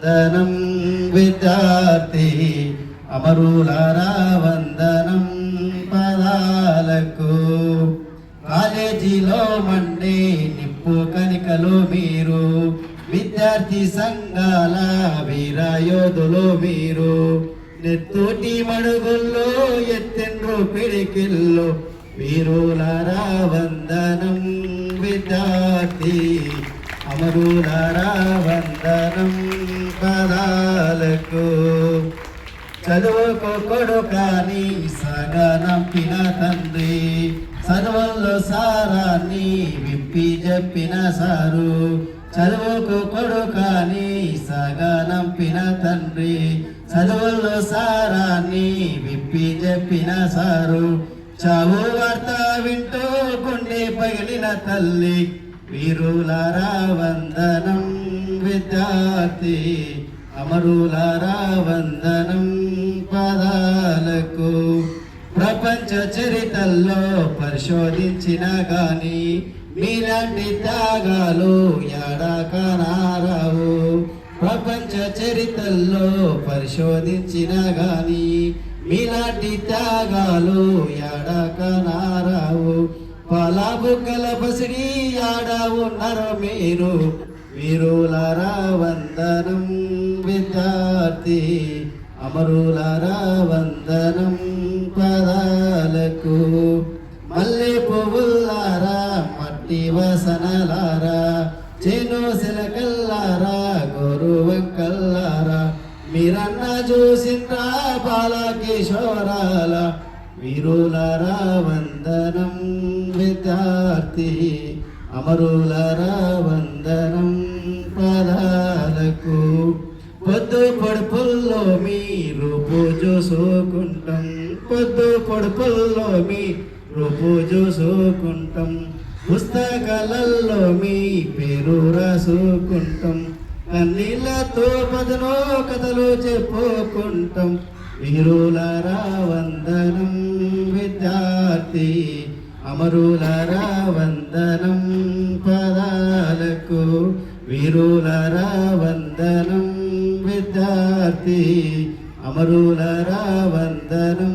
వందనం విద్యార్థి అమరులారా వందనం పదాలకు. కాలేజీలో మండే నిప్పు కనికలు మీరు, విద్యార్థి సంఘాల వీరయోధులు మీరు. నెత్తోటి మడుగుల్లో ఎత్తెండ్రు పిడికిల్లో వీరులారా వందనం విద్యార్థి అమరులారా వందనం పదాలకు. చదువుకు కొడుకాని సగనంపిన తండ్రి, చదువుల్లో సారాన్ని విప్పి చెప్పిన సారు. చదువుకు కొడుకాని సగనంపిన తండ్రి, చదువుల్లో సారాన్ని విప్పి చెప్పిన సారు. చావు వార్త వింటూ గుండె పగిలిన తల్లి, వీరులారా వందనం విద్యార్థి అమరులారా వందనం పదాలకు. ప్రపంచ చరిత్రలో పరిశోధించిన గాని మీలాంటి త్యాగాలు యాడా కానారావు. ప్రపంచ చరిత్రలో పరిశోధించిన గాని మీలాంటి త్యాగాలు యాడా కానారావు. పాలా బుగ్గల బసిడి యాడా ఉన్నారు మీరు, వీరులారా వందనం విద్యార్థి అమరులారా వందనం పదాలకు. మల్లె పువ్వులారా మట్టి వసనలారా, చేను సిలకల్లారా గోరు వంకల్లారా, మీరన్న చూసిండ్రా బాలకిషోరాల, వీరులారా వందనం విద్యార్థి అమరులారా వందనం పదాలకు. పొద్దు పొడుపుల్లో మీరు పూజూసుకుంటాం, పొద్దు పొడుపుల్లో మీ పూజూసుకుంటాం, పుస్తకాలలో మీ పేరు రాసుకుంటాం, కన్నీళ్ళతో పదనో కథలు చెప్పుకుంటాం, వీరులారా వందనం విద్యార్థి అమరులారా వందనం పదాలకు. వీరులారా వందనం విద్యార్థి అమరులారా వందనం